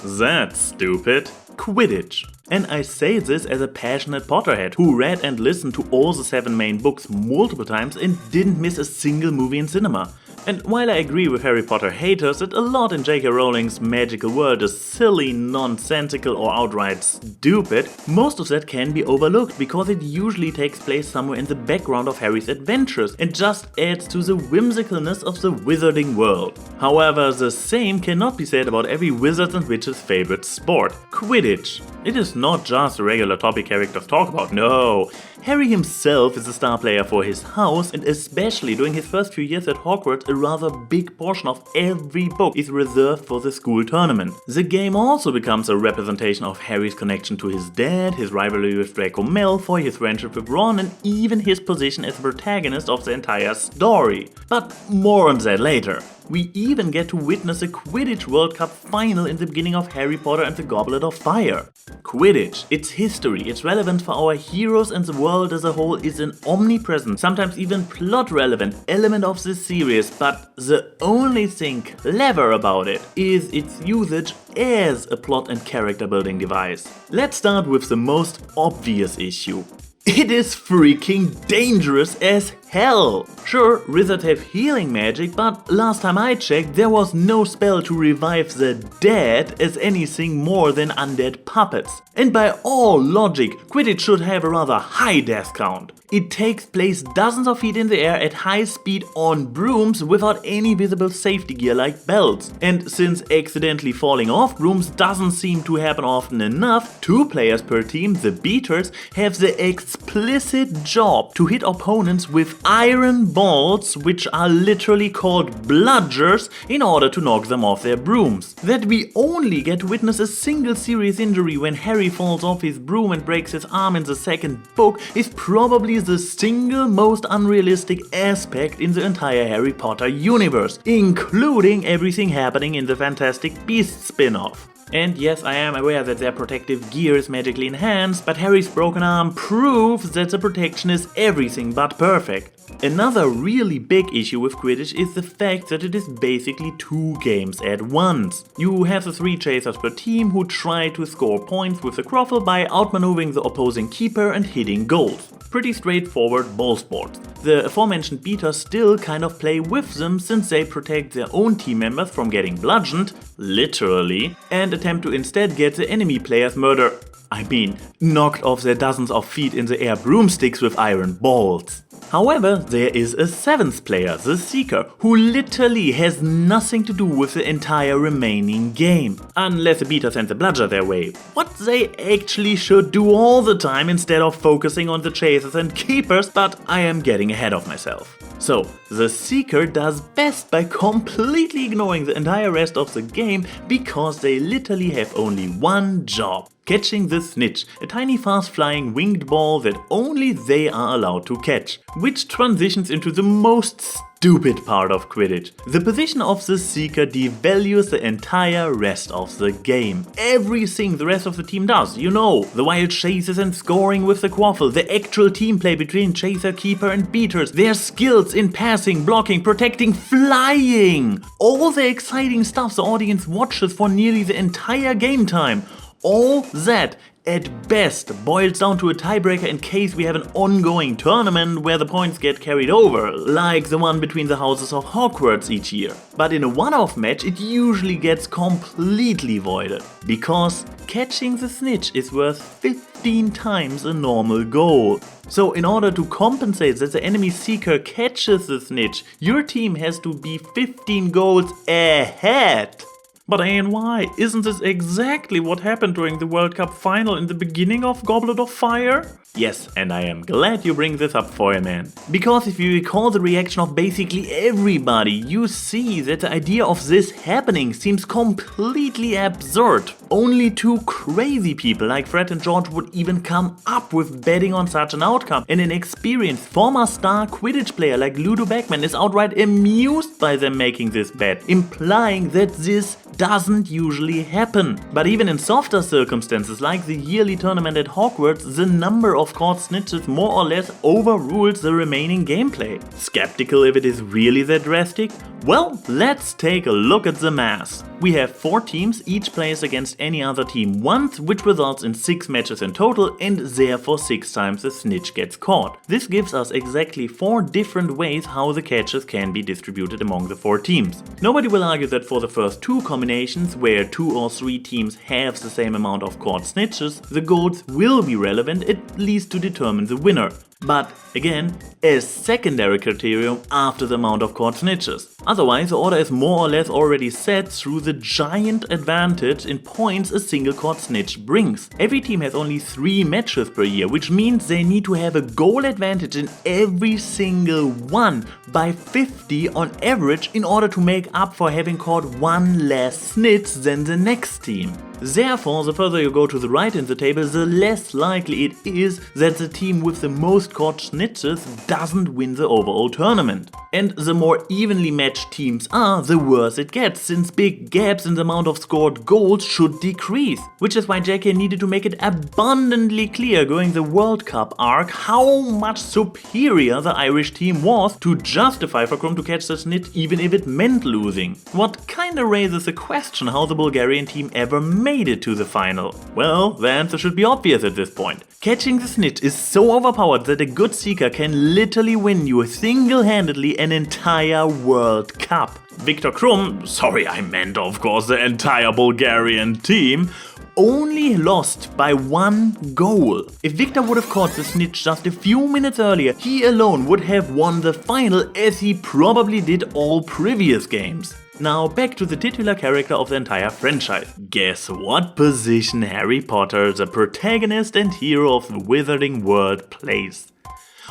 That's stupid. Quidditch. And I say this as a passionate Potterhead who read and listened to all the 7 main books multiple times and didn't miss a single movie in cinema. And while I agree with Harry Potter haters that a lot in J.K. Rowling's magical world is silly, nonsensical or outright stupid, most of that can be overlooked because it usually takes place somewhere in the background of Harry's adventures and just adds to the whimsicalness of the wizarding world. However, the same cannot be said about every wizard and witch's favorite sport, Quidditch. It is not just a regular topic characters talk about, no. Harry himself is a star player for his house, and especially during his first few years at Hogwarts, a rather big portion of every book is reserved for the school tournament. The game also becomes a representation of Harry's connection to his dad, his rivalry with Draco Malfoy, his friendship with Ron, and even his position as the protagonist of the entire story. But more on that later. We even get to witness a Quidditch World Cup final in the beginning of Harry Potter and the Goblet of Fire. Quidditch, its history, its relevance for our heroes and the world as a whole is an omnipresent, sometimes even plot-relevant element of this series, but the only thing clever about it is its usage as a plot and character building device. Let's start with the most obvious issue. It is freaking dangerous as hell! Sure, wizards have healing magic, but last time I checked there was no spell to revive the dead as anything more than undead puppets. And by all logic, Quidditch should have a rather high death count. It takes place dozens of feet in the air at high speed on brooms without any visible safety gear like belts. And since accidentally falling off brooms doesn't seem to happen often enough, 2 players per team, the beaters, have the explicit job to hit opponents with iron balls, which are literally called bludgers, in order to knock them off their brooms. That we only get to witness a single serious injury when Harry falls off his broom and breaks his arm in the second book is probably the single most unrealistic aspect in the entire Harry Potter universe, including everything happening in the Fantastic Beasts spin-off. And yes, I am aware that their protective gear is magically enhanced, but Harry's broken arm proves that the protection is everything but perfect. Another really big issue with Quidditch is the fact that it is basically 2 games at once. You have the 3 chasers per team who try to score points with the quaffle by outmaneuvering the opposing keeper and hitting goals. Pretty straightforward ball sports. The aforementioned beaters still kind of play with them since they protect their own team members from getting bludgeoned, literally, and attempt to instead get the enemy players knocked off their dozens of feet in the air broomsticks with iron balls. However, there is a 7th player, the Seeker, who literally has nothing to do with the entire remaining game, unless the beater sends a bludger their way. What they actually should do all the time instead of focusing on the chasers and keepers, but I am getting ahead of myself. So, the Seeker does best by completely ignoring the entire rest of the game because they literally have only one job. Catching the Snitch, a tiny fast-flying winged ball that only they are allowed to catch. Which transitions into the most stupid part of Quidditch. The position of the Seeker devalues the entire rest of the game. Everything the rest of the team does, you know, the wild chases and scoring with the quaffle, the actual team play between chaser, keeper and beaters, their skills in passing, blocking, protecting, flying. All the exciting stuff the audience watches for nearly the entire game time. All that, at best, boils down to a tiebreaker in case we have an ongoing tournament where the points get carried over, like the one between the houses of Hogwarts each year. But in a one-off match it usually gets completely voided, because catching the Snitch is worth 15 times a normal goal. So in order to compensate that the enemy Seeker catches the Snitch, your team has to be 15 goals ahead. But why? Isn't this exactly what happened during the World Cup final in the beginning of Goblet of Fire? Yes, and I am glad you bring this up, Foreman. Because if you recall the reaction of basically everybody, you see that the idea of this happening seems completely absurd. Only 2 crazy people like Fred and George would even come up with betting on such an outcome, and an experienced former star Quidditch player like Ludo Beckman is outright amused by them making this bet, implying that this doesn't usually happen. But even in softer circumstances like the yearly tournament at Hogwarts, the number of caught snitches more or less overrules the remaining gameplay. Skeptical if it is really that drastic? Well, let's take a look at the math. We have 4 teams, each plays against any other team once, which results in 6 matches in total, and therefore 6 times the snitch gets caught. This gives us exactly 4 different ways how the catches can be distributed among the 4 teams. Nobody will argue that for the first 2 combinations, where 2 or 3 teams have the same amount of caught snitches, the goals will be relevant, at least to determine the winner. But again, as secondary criterion after the amount of caught snitches. Otherwise, the order is more or less already set through the giant advantage in points a single caught snitch brings. Every team has only 3 matches per year, which means they need to have a goal advantage in every single one by 50 on average in order to make up for having caught 1 less snitch than the next team. Therefore, the further you go to the right in the table, the less likely it is that the team with the most caught snitches doesn't win the overall tournament. And the more evenly matched teams are, the worse it gets, since big gaps in the amount of scored goals should decrease. Which is why JK needed to make it abundantly clear during the World Cup arc how much superior the Irish team was to justify for Krum to catch the snitch even if it meant losing. What kinda raises the question how the Bulgarian team ever made it to the final. Well, the answer should be obvious at this point. Catching the snitch is so overpowered that a good seeker can literally win you single-handedly an entire World Cup. Viktor Krum, sorry I meant of course the entire Bulgarian team, only lost by 1 goal. If Viktor would have caught the snitch just a few minutes earlier, he alone would have won the final, as he probably did all previous games. Now back to the titular character of the entire franchise. Guess what position Harry Potter, the protagonist and hero of the Wizarding World, plays?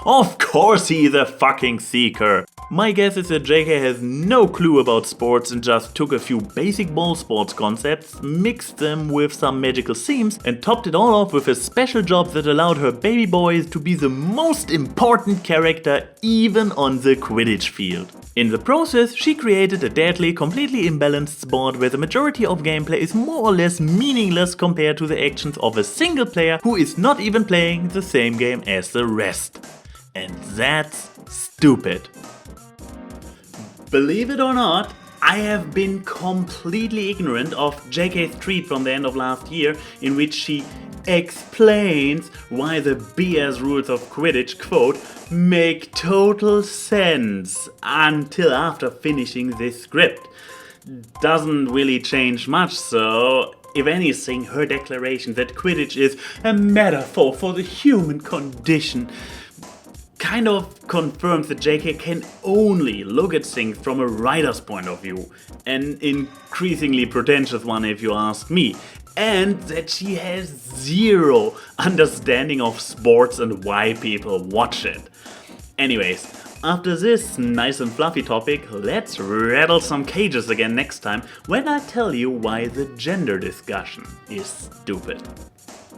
Of course he's a fucking seeker! My guess is that JK has no clue about sports and just took a few basic ball sports concepts, mixed them with some magical themes, and topped it all off with a special job that allowed her baby boys to be the most important character even on the Quidditch field. In the process, she created a deadly, completely imbalanced sport where the majority of gameplay is more or less meaningless compared to the actions of a single player who is not even playing the same game as the rest. And that's stupid. Believe it or not, I have been completely ignorant of JK's tweet from the end of last year in which she explains why the BS rules of Quidditch, quote, make total sense until after finishing this script. Doesn't really change much, so if anything, her declaration that Quidditch is a metaphor for the human condition kind of confirms that JK can only look at things from a writer's point of view, an increasingly pretentious one if you ask me, and that she has zero understanding of sports and why people watch it. Anyways, after this nice and fluffy topic, let's rattle some cages again next time when I tell you why the gender discussion is stupid.